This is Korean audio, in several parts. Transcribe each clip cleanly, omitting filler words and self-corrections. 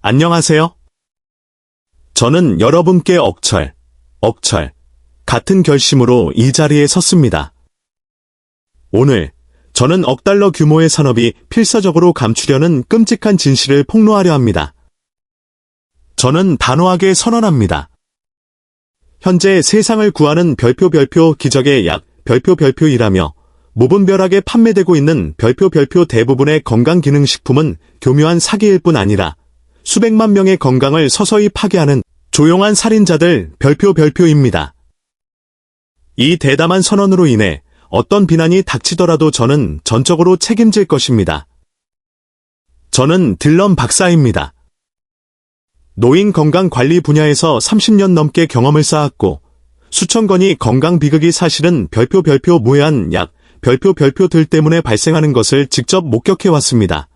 안녕하세요. 저는 여러분께 억철, 같은 결심으로 이 자리에 섰습니다. 오늘 저는 억 달러 규모의 산업이 필사적으로 감추려는 끔찍한 진실을 폭로하려 합니다. 저는 단호하게 선언합니다. 현재 세상을 구하는 별표 기적의 약 별표이라며 무분별하게 판매되고 있는 별표 대부분의 건강기능식품은 교묘한 사기일 뿐 아니라 수백만 명의 건강을 서서히 파괴하는 조용한 살인자들 별표입니다. 이 대담한 선언으로 인해 어떤 비난이 닥치더라도 저는 전적으로 책임질 것입니다. 저는 딜런 박사입니다. 노인 건강 관리 분야에서 30년 넘게 경험을 쌓았고 수천 건의 건강 비극이 사실은 별표 무해한 약 별표들 때문에 발생하는 것을 직접 목격해왔습니다.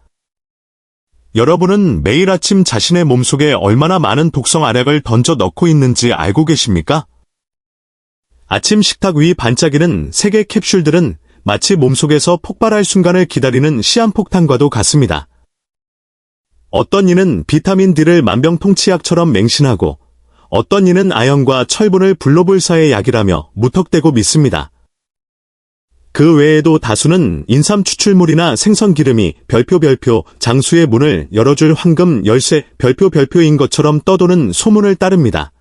여러분은 매일 아침 자신의 몸속에 얼마나 많은 독성 알약을 던져 넣고 있는지 알고 계십니까? 아침 식탁 위 반짝이는 3개 캡슐들은 마치 몸속에서 폭발할 순간을 기다리는 시한폭탄과도 같습니다. 어떤 이는 비타민 D를 만병통치약처럼 맹신하고 어떤 이는 아연과 철분을 불로불사의 약이라며 무턱대고 믿습니다. 그 외에도 다수는 인삼 추출물이나 생선기름이 별표 장수의 문을 열어줄 황금 열쇠 별표인 것처럼 떠도는 소문을 따릅니다.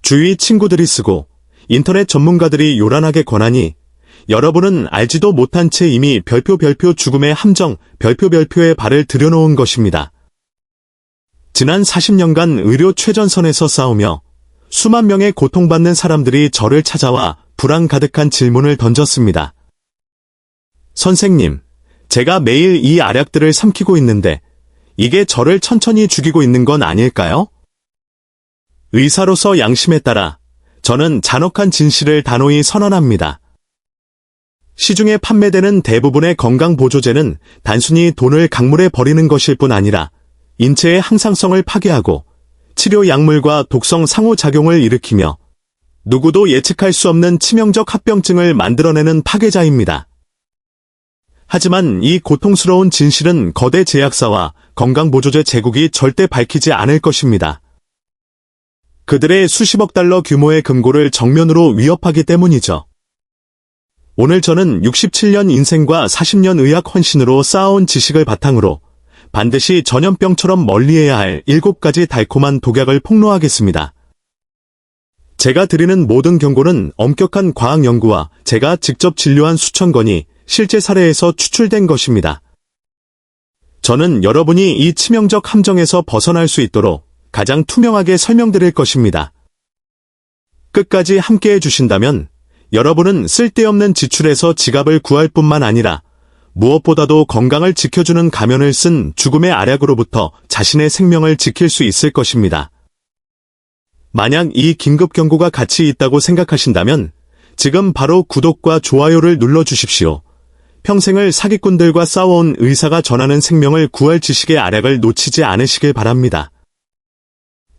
주위 친구들이 쓰고 인터넷 전문가들이 요란하게 권하니 여러분은 알지도 못한 채 이미 별표 죽음의 함정 별표에 발을 들여놓은 것입니다. 지난 40년간 의료 최전선에서 싸우며 수만 명의 고통받는 사람들이 저를 찾아와 불안 가득한 질문을 던졌습니다. 선생님, 제가 매일 이 알약들을 삼키고 있는데 이게 저를 천천히 죽이고 있는 건 아닐까요? 의사로서 양심에 따라 저는 잔혹한 진실을 단호히 선언합니다. 시중에 판매되는 대부분의 건강보조제는 단순히 돈을 강물에 버리는 것일 뿐 아니라 인체의 항상성을 파괴하고 치료 약물과 독성 상호작용을 일으키며 누구도 예측할 수 없는 치명적 합병증을 만들어내는 파괴자입니다. 하지만 이 고통스러운 진실은 거대 제약사와 건강보조제 제국이 절대 밝히지 않을 것입니다. 그들의 수십억 달러 규모의 금고를 정면으로 위협하기 때문이죠. 오늘 저는 67년 인생과 40년 의학 헌신으로 쌓아온 지식을 바탕으로 반드시 전염병처럼 멀리해야 할 7가지 달콤한 독약을 폭로하겠습니다. 제가 드리는 모든 경고는 엄격한 과학 연구와 제가 직접 진료한 수천 건이 실제 사례에서 추출된 것입니다. 저는 여러분이 이 치명적 함정에서 벗어날 수 있도록 가장 투명하게 설명드릴 것입니다. 끝까지 함께해 주신다면 여러분은 쓸데없는 지출에서 지갑을 구할 뿐만 아니라 무엇보다도 건강을 지켜주는 가면을 쓴 죽음의 알약으로부터 자신의 생명을 지킬 수 있을 것입니다. 만약 이 긴급 경고가 가치 있다고 생각하신다면 지금 바로 구독과 좋아요를 눌러주십시오. 평생을 사기꾼들과 싸워온 의사가 전하는 생명을 구할 지식의 알약을 놓치지 않으시길 바랍니다.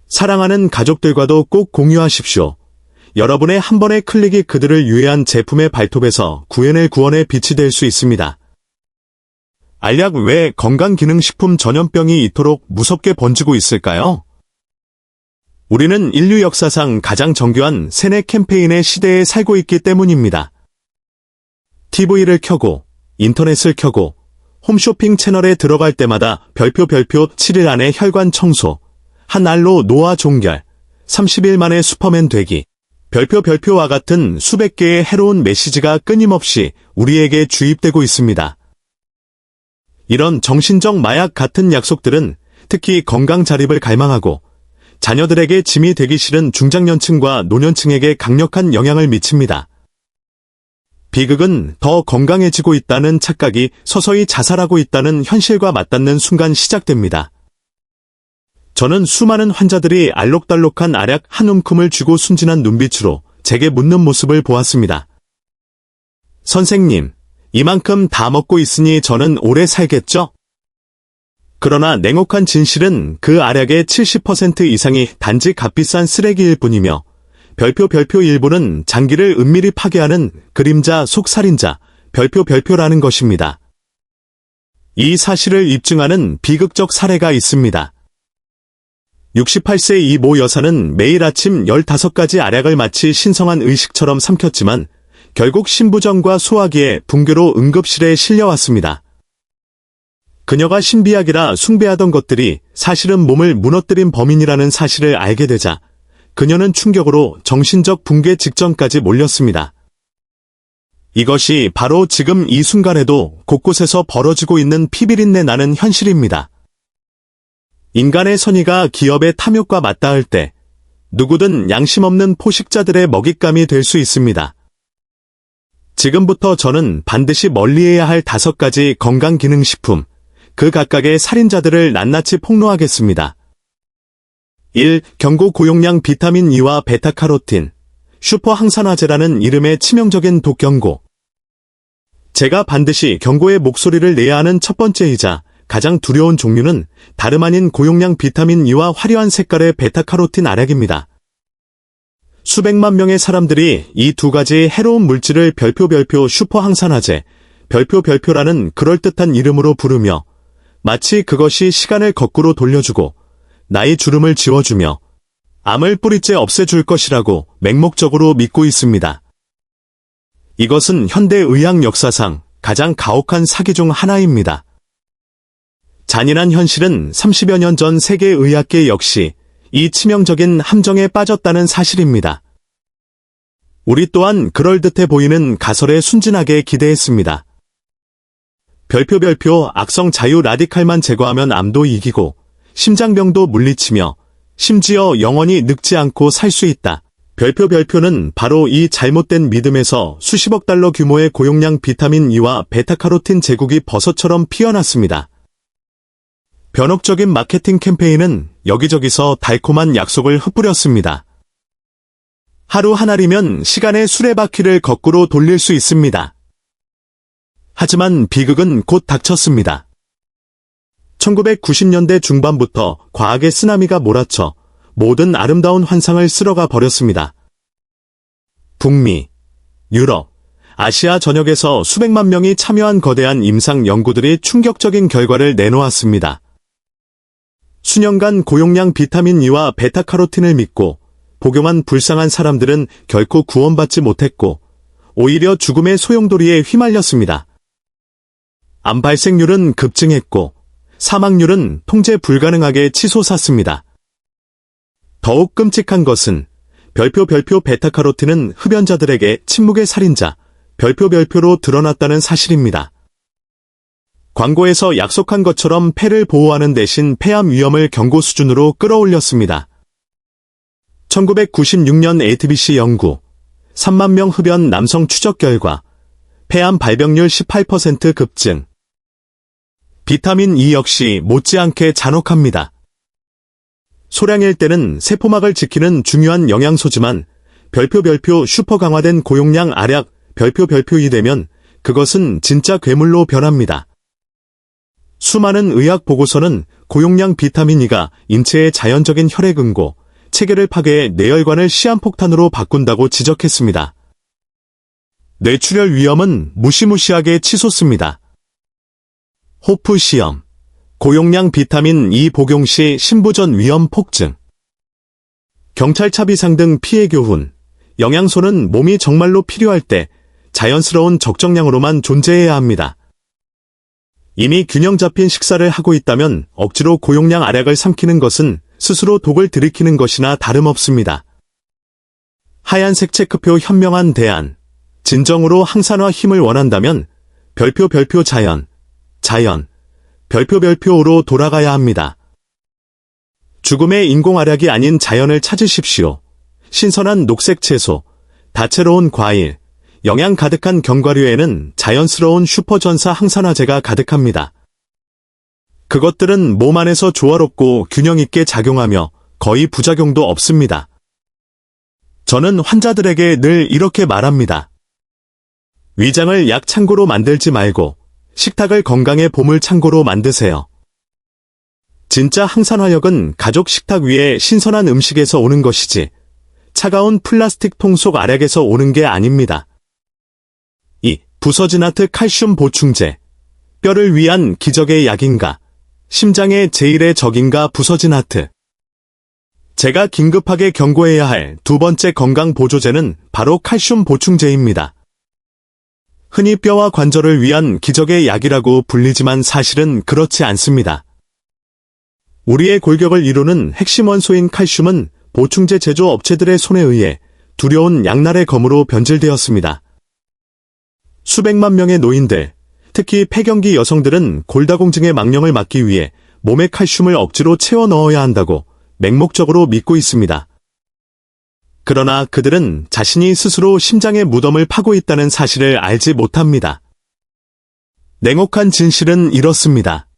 사랑하는 가족들과도 꼭 공유하십시오. 여러분의 한 번의 클릭이 그들을 유해한 제품의 발톱에서 구해낼 구원의 빛이 될 수 있습니다. 알약 왜 건강기능식품 전염병이 이토록 무섭게 번지고 있을까요? 우리는 인류 역사상 가장 정교한 세뇌 캠페인의 시대에 살고 있기 때문입니다. TV를 켜고 인터넷을 켜고 홈쇼핑 채널에 들어갈 때마다 별표 7일 안에 혈관 청소, 한 알로 노화 종결, 30일 만에 슈퍼맨 되기, 별표와 같은 수백 개의 해로운 메시지가 끊임없이 우리에게 주입되고 있습니다. 이런 정신적 마약 같은 약속들은 특히 건강 자립을 갈망하고 자녀들에게 짐이 되기 싫은 중장년층과 노년층에게 강력한 영향을 미칩니다. 비극은 더 건강해지고 있다는 착각이 서서히 자살하고 있다는 현실과 맞닿는 순간 시작됩니다. 저는 수많은 환자들이 알록달록한 알약 한 움큼을 쥐고 순진한 눈빛으로 제게 묻는 모습을 보았습니다. 선생님, 이만큼 다 먹고 있으니 저는 오래 살겠죠? 그러나 냉혹한 진실은 그 알약의 70% 이상이 단지 값비싼 쓰레기일 뿐이며 별표 일부는 장기를 은밀히 파괴하는 그림자 속살인자 별표라는 것입니다. 이 사실을 입증하는 비극적 사례가 있습니다. 68세 이 모 여사는 매일 아침 15가지 알약을 마치 신성한 의식처럼 삼켰지만 결국 신부전과 소화기에 붕괴로 응급실에 실려왔습니다. 그녀가 신비약이라 숭배하던 것들이 사실은 몸을 무너뜨린 범인이라는 사실을 알게 되자 그녀는 충격으로 정신적 붕괴 직전까지 몰렸습니다. 이것이 바로 지금 이 순간에도 곳곳에서 벌어지고 있는 피비린내 나는 현실입니다. 인간의 선의가 기업의 탐욕과 맞닿을 때 누구든 양심 없는 포식자들의 먹잇감이 될 수 있습니다. 지금부터 저는 반드시 멀리해야 할 5가지 건강기능식품, 그 각각의 살인자들을 낱낱이 폭로하겠습니다. 1. 경고 고용량 비타민 E와 베타카로틴, 슈퍼 항산화제라는 이름의 치명적인 독경고. 제가 반드시 경고의 목소리를 내야 하는 첫 번째이자 가장 두려운 종류는 다름 아닌 고용량 비타민 E와 화려한 색깔의 베타카로틴 알약입니다. 수백만 명의 사람들이 이 2가지 해로운 물질을 별표 슈퍼 항산화제, 별표라는 그럴듯한 이름으로 부르며 마치 그것이 시간을 거꾸로 돌려주고 나의 주름을 지워주며 암을 뿌리째 없애줄 것이라고 맹목적으로 믿고 있습니다. 이것은 현대 의학 역사상 가장 가혹한 사기 중 하나입니다. 잔인한 현실은 30여 년 전 세계 의학계 역시 이 치명적인 함정에 빠졌다는 사실입니다. 우리 또한 그럴듯해 보이는 가설에 순진하게 기대했습니다. 별표 악성 자유 라디칼만 제거하면 암도 이기고 심장병도 물리치며 심지어 영원히 늙지 않고 살 수 있다. 별표는 바로 이 잘못된 믿음에서 수십억 달러 규모의 고용량 비타민 E와 베타카로틴 제국이 버섯처럼 피어났습니다. 변옥적인 마케팅 캠페인은 여기저기서 달콤한 약속을 흩뿌렸습니다. 하루 한 알이면 시간의 수레바퀴를 거꾸로 돌릴 수 있습니다. 하지만 비극은 곧 닥쳤습니다. 1990년대 중반부터 과학의 쓰나미가 몰아쳐 모든 아름다운 환상을 쓸어가 버렸습니다. 북미, 유럽, 아시아 전역에서 수백만 명이 참여한 거대한 임상 연구들이 충격적인 결과를 내놓았습니다. 수년간 고용량 비타민 E와 베타카로틴을 믿고 복용한 불쌍한 사람들은 결코 구원받지 못했고 오히려 죽음의 소용돌이에 휘말렸습니다. 암 발생률은 급증했고 사망률은 통제 불가능하게 치솟았습니다. 더욱 끔찍한 것은 별표 베타카로틴은 흡연자들에게 침묵의 살인자, 별표로 드러났다는 사실입니다. 광고에서 약속한 것처럼 폐를 보호하는 대신 폐암 위험을 경고 수준으로 끌어올렸습니다. 1996년 ATBC 연구, 3만 명 흡연 남성 추적 결과, 폐암 발병률 18% 급증. 비타민 E 역시 못지않게 잔혹합니다. 소량일 때는 세포막을 지키는 중요한 영양소지만 별표 슈퍼 강화된 고용량 알약 별표 E 되면 그것은 진짜 괴물로 변합니다. 수많은 의학 보고서는 고용량 비타민 E가 인체의 자연적인 혈액응고, 체계를 파괴해 뇌혈관을 시한폭탄으로 바꾼다고 지적했습니다. 뇌출혈 위험은 무시무시하게 치솟습니다. 호프 시험, 고용량 비타민 E 복용 시 신부전 위험 폭증, 경찰차 비상 등 피해 교훈, 영양소는 몸이 정말로 필요할 때 자연스러운 적정량으로만 존재해야 합니다. 이미 균형 잡힌 식사를 하고 있다면 억지로 고용량 알약을 삼키는 것은 스스로 독을 들이키는 것이나 다름없습니다. 하얀색 체크표 현명한 대안, 진정으로 항산화 힘을 원한다면 별표 자연, 별표로 돌아가야 합니다. 죽음의 인공알약이 아닌 자연을 찾으십시오. 신선한 녹색 채소, 다채로운 과일, 영양 가득한 견과류에는 자연스러운 슈퍼전사 항산화제가 가득합니다. 그것들은 몸 안에서 조화롭고 균형 있게 작용하며 거의 부작용도 없습니다. 저는 환자들에게 늘 이렇게 말합니다. 위장을 약 창고로 만들지 말고 식탁을 건강의 보물 창고로 만드세요. 진짜 항산화력은 가족 식탁 위에 신선한 음식에서 오는 것이지 차가운 플라스틱 통 속 알약에서 오는 게 아닙니다. 2. 부서지나트 칼슘 보충제. 뼈를 위한 기적의 약인가? 심장의 제1의 적인가 부서지나트. 제가 긴급하게 경고해야 할 두 번째 건강 보조제는 바로 칼슘 보충제입니다. 흔히 뼈와 관절을 위한 기적의 약이라고 불리지만 사실은 그렇지 않습니다. 우리의 골격을 이루는 핵심 원소인 칼슘은 보충제 제조 업체들의 손에 의해 두려운 양날의 검으로 변질되었습니다. 수백만 명의 노인들, 특히 폐경기 여성들은 골다공증의 망령을 막기 위해 몸에 칼슘을 억지로 채워 넣어야 한다고 맹목적으로 믿고 있습니다. 그러나 그들은 자신이 스스로 심장의 무덤을 파고 있다는 사실을 알지 못합니다. 냉혹한 진실은 이렇습니다.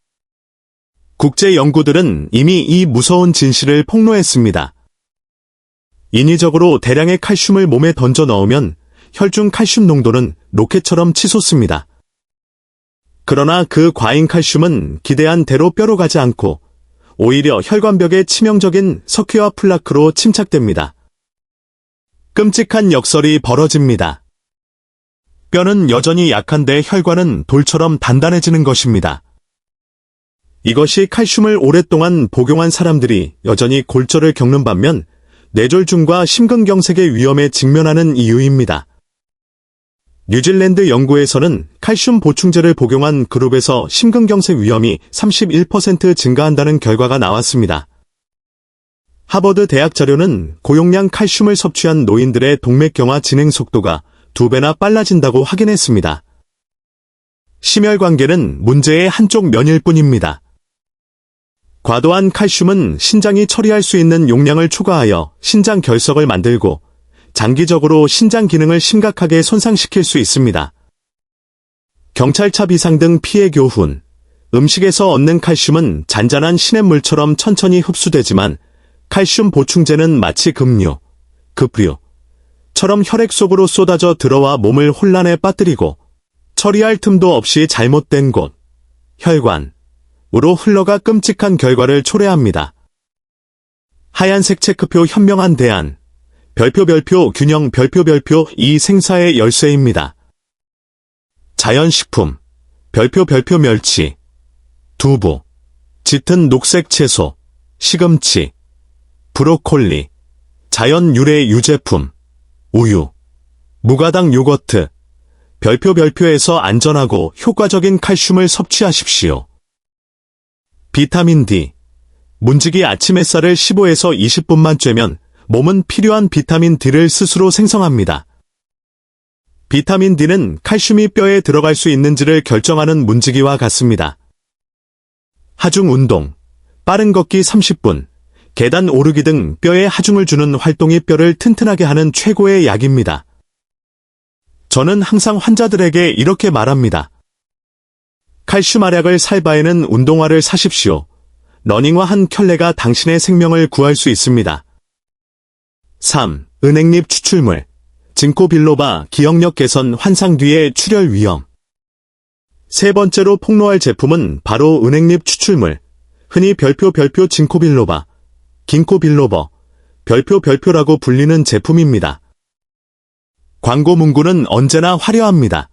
국제 연구들은 이미 이 무서운 진실을 폭로했습니다. 인위적으로 대량의 칼슘을 몸에 던져 넣으면 혈중 칼슘 농도는 로켓처럼 치솟습니다. 그러나 그 과잉 칼슘은 기대한 대로 뼈로 가지 않고 오히려 혈관벽에 치명적인 석회와 플라크로 침착됩니다. 끔찍한 역설이 벌어집니다. 뼈는 여전히 약한데 혈관은 돌처럼 단단해지는 것입니다. 이것이 칼슘을 오랫동안 복용한 사람들이 여전히 골절을 겪는 반면 뇌졸중과 심근경색의 위험에 직면하는 이유입니다. 뉴질랜드 연구에서는 칼슘 보충제를 복용한 그룹에서 심근경색 위험이 31% 증가한다는 결과가 나왔습니다. 하버드 대학 자료는 고용량 칼슘을 섭취한 노인들의 동맥경화 진행 속도가 2배나 빨라진다고 확인했습니다. 심혈관계는 문제의 한쪽 면일 뿐입니다. 과도한 칼슘은 신장이 처리할 수 있는 용량을 초과하여 신장 결석을 만들고 장기적으로 신장 기능을 심각하게 손상시킬 수 있습니다. 경찰차 비상 등 피해 교훈. 음식에서 얻는 칼슘은 잔잔한 시냇물처럼 천천히 흡수되지만 칼슘 보충제는 마치 급류처럼 혈액 속으로 쏟아져 들어와 몸을 혼란에 빠뜨리고 처리할 틈도 없이 잘못된 곳, 혈관으로 흘러가 끔찍한 결과를 초래합니다. 하얀색 체크표 현명한 대안, 별표 균형 별표 이 생사의 열쇠입니다. 자연식품, 별표 멸치, 두부, 짙은 녹색 채소, 시금치, 브로콜리, 자연 유래 유제품, 우유, 무가당 요거트, 별표에서 안전하고 효과적인 칼슘을 섭취하십시오. 비타민 D, 문지기 아침 햇살을 15에서 20분만 쬐면 몸은 필요한 비타민 D를 스스로 생성합니다. 비타민 D는 칼슘이 뼈에 들어갈 수 있는지를 결정하는 문지기와 같습니다. 하중 운동, 빠른 걷기 30분, 계단 오르기 등 뼈에 하중을 주는 활동이 뼈를 튼튼하게 하는 최고의 약입니다. 저는 항상 환자들에게 이렇게 말합니다. 칼슘 알약을 살 바에는 운동화를 사십시오. 러닝화 한 켤레가 당신의 생명을 구할 수 있습니다. 3. 은행잎 추출물, 진코빌로바 기억력 개선 환상 뒤의 출혈 위험. 세 번째로 폭로할 제품은 바로 은행잎 추출물, 흔히 별표 진코빌로바, 긴코빌로버, 별표라고 불리는 제품입니다. 광고 문구는 언제나 화려합니다.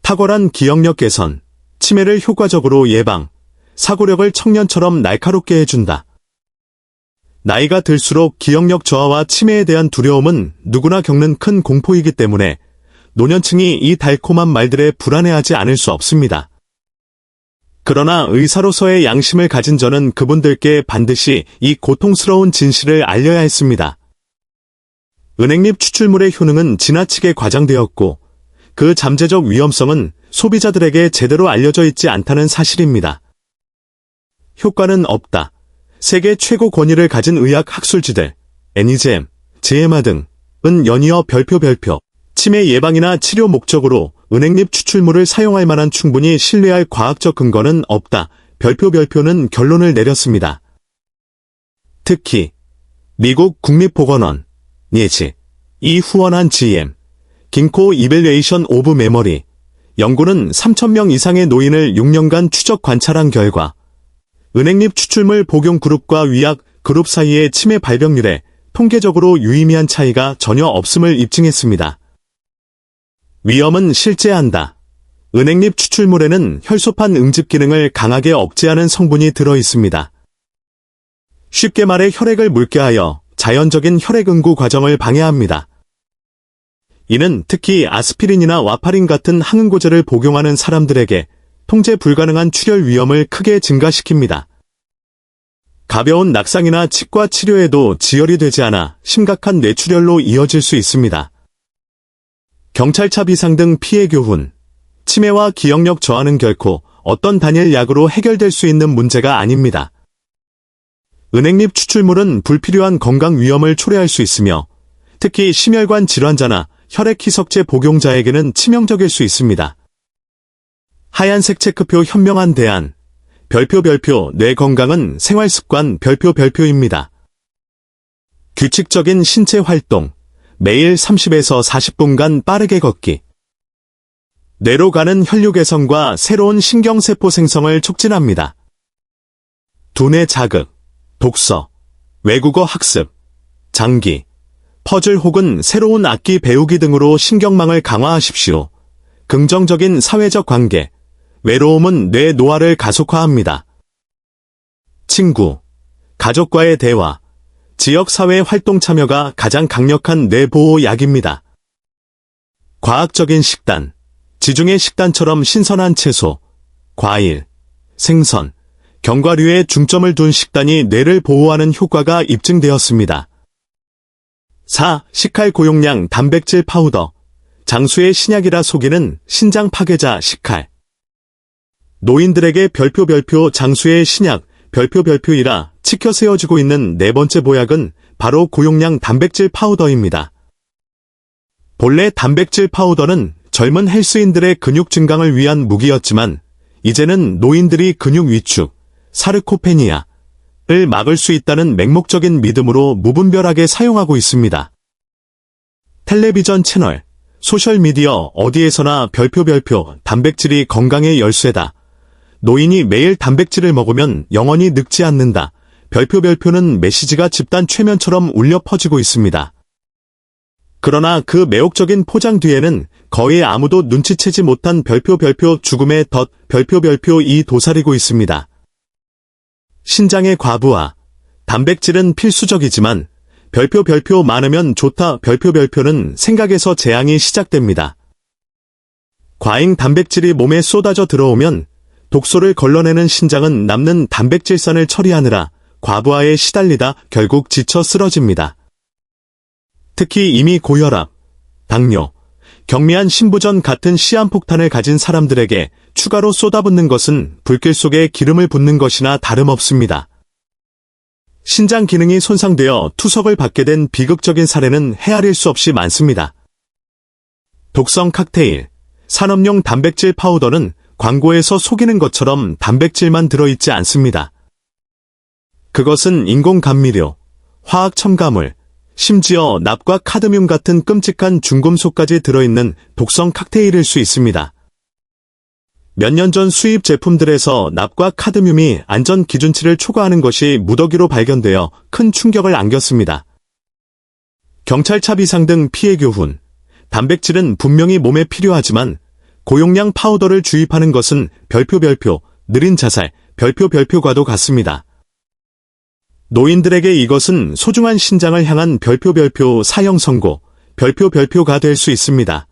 탁월한 기억력 개선, 치매를 효과적으로 예방, 사고력을 청년처럼 날카롭게 해준다. 나이가 들수록 기억력 저하와 치매에 대한 두려움은 누구나 겪는 큰 공포이기 때문에 노년층이 이 달콤한 말들에 불안해하지 않을 수 없습니다. 그러나 의사로서의 양심을 가진 저는 그분들께 반드시 이 고통스러운 진실을 알려야 했습니다. 은행잎 추출물의 효능은 지나치게 과장되었고 그 잠재적 위험성은 소비자들에게 제대로 알려져 있지 않다는 사실입니다. 효과는 없다. 세계 최고 권위를 가진 의학 학술지들, NEJM, JMA 등은 연이어 별표 치매 예방이나 치료 목적으로 은행잎 추출물을 사용할 만한 충분히 신뢰할 과학적 근거는 없다. 별표는 결론을 내렸습니다. 특히 미국 국립보건원, 이 후원한 GM, 긴코 이밸류에이션 오브 메모리 연구는 3,000명 이상의 노인을 6년간 추적 관찰한 결과 은행잎 추출물 복용 그룹과 위약 그룹 사이의 치매 발병률에 통계적으로 유의미한 차이가 전혀 없음을 입증했습니다. 위험은 실제한다. 은행잎 추출물에는 혈소판 응집 기능을 강하게 억제하는 성분이 들어있습니다. 쉽게 말해 혈액을 묽게 하여 자연적인 혈액 응고 과정을 방해합니다. 이는 특히 아스피린이나 와파린 같은 항응고제를 복용하는 사람들에게 통제 불가능한 출혈 위험을 크게 증가시킵니다. 가벼운 낙상이나 치과 치료에도 지혈이 되지 않아 심각한 뇌출혈로 이어질 수 있습니다. 경찰차 비상 등 피해 교훈, 치매와 기억력 저하는 결코 어떤 단일 약으로 해결될 수 있는 문제가 아닙니다. 은행잎 추출물은 불필요한 건강 위험을 초래할 수 있으며 특히 심혈관 질환자나 혈액 희석제 복용자에게는 치명적일 수 있습니다. 하얀색 체크표 현명한 대안, 별표 뇌 건강은 생활습관 별표입니다. 규칙적인 신체 활동, 매일 30에서 40분간 빠르게 걷기. 뇌로 가는 혈류 개선과 새로운 신경세포 생성을 촉진합니다. 두뇌 자극, 독서, 외국어 학습, 장기, 퍼즐 혹은 새로운 악기 배우기 등으로 신경망을 강화하십시오. 긍정적인 사회적 관계, 외로움은 뇌 노화를 가속화합니다. 친구, 가족과의 대화, 지역사회 활동 참여가 가장 강력한 뇌보호 약입니다. 과학적인 식단, 지중해 식단처럼 신선한 채소, 과일, 생선, 견과류에 중점을 둔 식단이 뇌를 보호하는 효과가 입증되었습니다. 4. 식칼 고용량 단백질 파우더, 장수의 신약이라 속이는 신장 파괴자 식칼. 노인들에게 별표 장수의 신약 별표이라 치켜 세워지고 있는 네 번째 보약은 바로 고용량 단백질 파우더입니다. 본래 단백질 파우더는 젊은 헬스인들의 근육 증강을 위한 무기였지만 이제는 노인들이 근육 위축, 사르코페니아를 막을 수 있다는 맹목적인 믿음으로 무분별하게 사용하고 있습니다. 텔레비전 채널, 소셜미디어 어디에서나 별표 단백질이 건강의 열쇠다. 노인이 매일 단백질을 먹으면 영원히 늙지 않는다. 별표는 메시지가 집단 최면처럼 울려 퍼지고 있습니다. 그러나 그 매혹적인 포장 뒤에는 거의 아무도 눈치채지 못한 별표 죽음의 덫 별표이 도사리고 있습니다. 신장의 과부하, 단백질은 필수적이지만 별표 많으면 좋다 별표는 생각에서 재앙이 시작됩니다. 과잉 단백질이 몸에 쏟아져 들어오면 독소를 걸러내는 신장은 남는 단백질산을 처리하느라 과부하에 시달리다 결국 지쳐 쓰러집니다. 특히 이미 고혈압, 당뇨, 경미한 심부전 같은 시한폭탄을 가진 사람들에게 추가로 쏟아붓는 것은 불길 속에 기름을 붓는 것이나 다름없습니다. 신장 기능이 손상되어 투석을 받게 된 비극적인 사례는 헤아릴 수 없이 많습니다. 독성 칵테일, 산업용 단백질 파우더는 광고에서 속이는 것처럼 단백질만 들어있지 않습니다. 그것은 인공 감미료, 화학 첨가물, 심지어 납과 카드뮴 같은 끔찍한 중금속까지 들어있는 독성 칵테일일 수 있습니다. 몇 년 전 수입 제품들에서 납과 카드뮴이 안전 기준치를 초과하는 것이 무더기로 발견되어 큰 충격을 안겼습니다. 경찰차 비상 등 피해 교훈, 단백질은 분명히 몸에 필요하지만 고용량 파우더를 주입하는 것은 별표 느린 자살 별표과도 같습니다. 노인들에게 이것은 소중한 신장을 향한 별표 사형 선고 별표가 될 수 있습니다.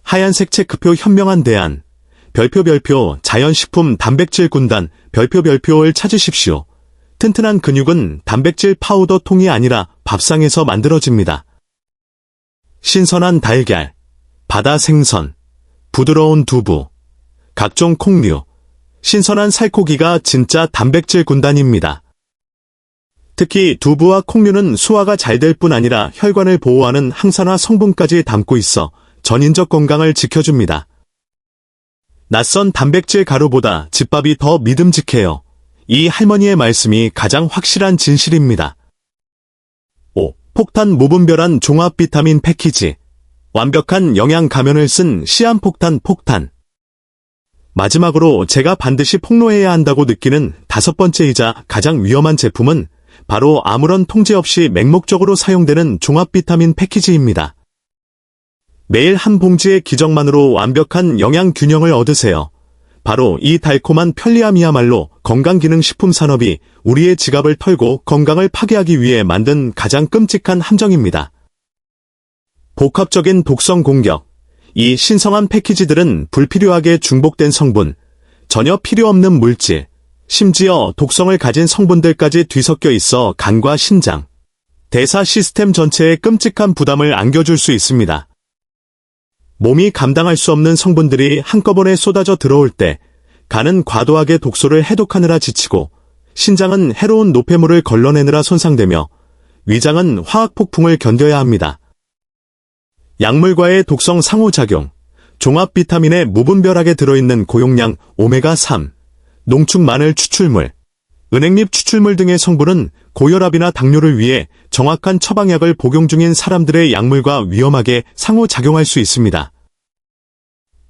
하얀색 체크표 현명한 대안, 별표 자연식품 단백질 군단 별표를 찾으십시오. 튼튼한 근육은 단백질 파우더 통이 아니라 밥상에서 만들어집니다. 신선한 달걀, 바다 생선, 부드러운 두부, 각종 콩류, 신선한 살코기가 진짜 단백질 군단입니다. 특히 두부와 콩류는 소화가 잘 될 뿐 아니라 혈관을 보호하는 항산화 성분까지 담고 있어 전인적 건강을 지켜줍니다. 낯선 단백질 가루보다 집밥이 더 믿음직해요. 이 할머니의 말씀이 가장 확실한 진실입니다. 5. 폭탄 무분별한 종합 비타민 패키지. 완벽한 영양 가면을 쓴 시한폭탄 폭탄. 마지막으로 제가 반드시 폭로해야 한다고 느끼는 5번째이자 가장 위험한 제품은 바로 아무런 통제 없이 맹목적으로 사용되는 종합 비타민 패키지입니다. 매일 한 봉지의 기적만으로 완벽한 영양 균형을 얻으세요. 바로 이 달콤한 편리함이야말로 건강기능식품 산업이 우리의 지갑을 털고 건강을 파괴하기 위해 만든 가장 끔찍한 함정입니다. 복합적인 독성 공격. 이 신성한 패키지들은 불필요하게 중복된 성분, 전혀 필요 없는 물질, 심지어 독성을 가진 성분들까지 뒤섞여 있어 간과 신장, 대사 시스템 전체에 끔찍한 부담을 안겨줄 수 있습니다. 몸이 감당할 수 없는 성분들이 한꺼번에 쏟아져 들어올 때 간은 과도하게 독소를 해독하느라 지치고 신장은 해로운 노폐물을 걸러내느라 손상되며 위장은 화학 폭풍을 견뎌야 합니다. 약물과의 독성 상호작용, 종합 비타민에 무분별하게 들어있는 고용량 오메가3, 농축 마늘 추출물, 은행잎 추출물 등의 성분은 고혈압이나 당뇨를 위해 정확한 처방약을 복용 중인 사람들의 약물과 위험하게 상호작용할 수 있습니다.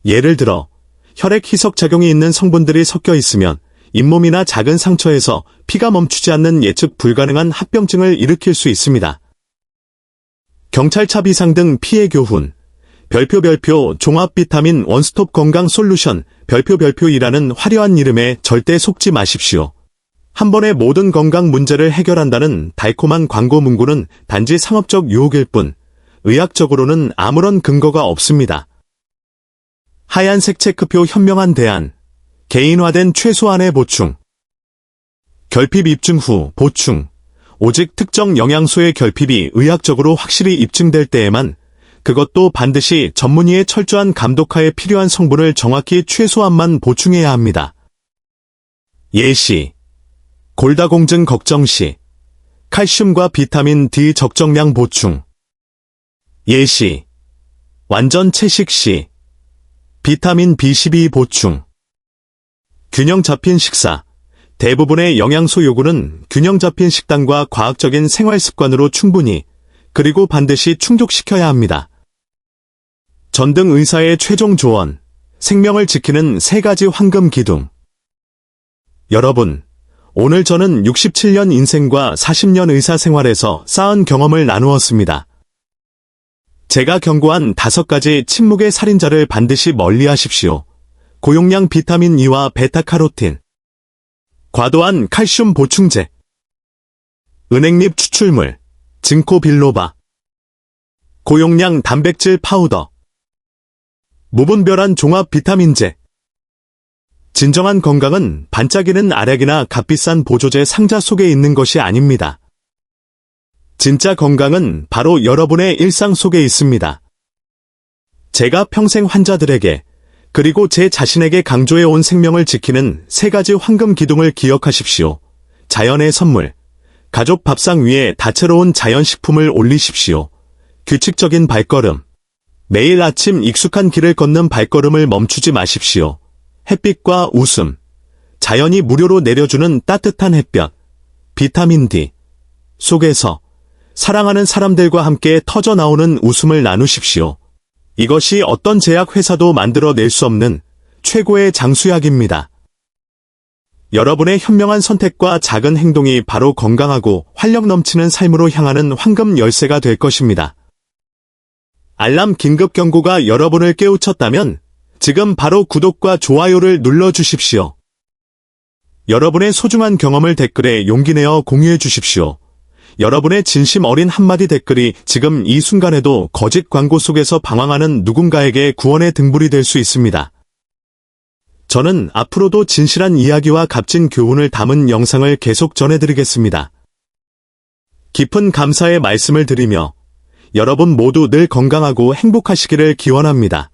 예를 들어 혈액 희석 작용이 있는 성분들이 섞여 있으면 잇몸이나 작은 상처에서 피가 멈추지 않는 예측 불가능한 합병증을 일으킬 수 있습니다. 경찰차 비상 등 피해 교훈, 별표 종합 비타민 원스톱 건강 솔루션 별표이라는 화려한 이름에 절대 속지 마십시오. 한 번에 모든 건강 문제를 해결한다는 달콤한 광고 문구는 단지 상업적 유혹일 뿐 의학적으로는 아무런 근거가 없습니다. 하얀색 체크표 현명한 대안, 개인화된 최소한의 보충. 결핍 입증 후 보충. 오직 특정 영양소의 결핍이 의학적으로 확실히 입증될 때에만, 그것도 반드시 전문의의 철저한 감독하에 필요한 성분을 정확히 최소한만 보충해야 합니다. 예시. 골다공증 걱정 시 칼슘과 비타민 D 적정량 보충. 예시. 완전 채식 시 비타민 B12 보충. 균형 잡힌 식사. 대부분의 영양소 요구는 균형 잡힌 식단과 과학적인 생활 습관으로 충분히, 그리고 반드시 충족시켜야 합니다. 전등 의사의 최종 조언. 생명을 지키는 3가지 황금 기둥. 여러분, 오늘 저는 67년 인생과 40년 의사 생활에서 쌓은 경험을 나누었습니다. 제가 경고한 5가지 침묵의 살인자를 반드시 멀리하십시오. 고용량 비타민 E와 베타카로틴, 과도한 칼슘 보충제, 은행잎 추출물, 증코 빌로바, 고용량 단백질 파우더, 무분별한 종합 비타민제. 진정한 건강은 반짝이는 알약이나 값비싼 보조제 상자 속에 있는 것이 아닙니다. 진짜 건강은 바로 여러분의 일상 속에 있습니다. 제가 평생 환자들에게, 그리고 제 자신에게 강조해온 생명을 지키는 3가지 황금 기둥을 기억하십시오. 자연의 선물. 가족 밥상 위에 다채로운 자연식품을 올리십시오. 규칙적인 발걸음. 매일 아침 익숙한 길을 걷는 발걸음을 멈추지 마십시오. 햇빛과 웃음. 자연이 무료로 내려주는 따뜻한 햇볕. 비타민 D. 속에서 사랑하는 사람들과 함께 터져나오는 웃음을 나누십시오. 이것이 어떤 제약회사도 만들어낼 수 없는 최고의 장수약입니다. 여러분의 현명한 선택과 작은 행동이 바로 건강하고 활력 넘치는 삶으로 향하는 황금 열쇠가 될 것입니다. 알람 긴급 경고가 여러분을 깨우쳤다면 지금 바로 구독과 좋아요를 눌러주십시오. 여러분의 소중한 경험을 댓글에 용기 내어 공유해 주십시오. 여러분의 진심 어린 한마디 댓글이 지금 이 순간에도 거짓 광고 속에서 방황하는 누군가에게 구원의 등불이 될 수 있습니다. 저는 앞으로도 진실한 이야기와 값진 교훈을 담은 영상을 계속 전해드리겠습니다. 깊은 감사의 말씀을 드리며 여러분 모두 늘 건강하고 행복하시기를 기원합니다.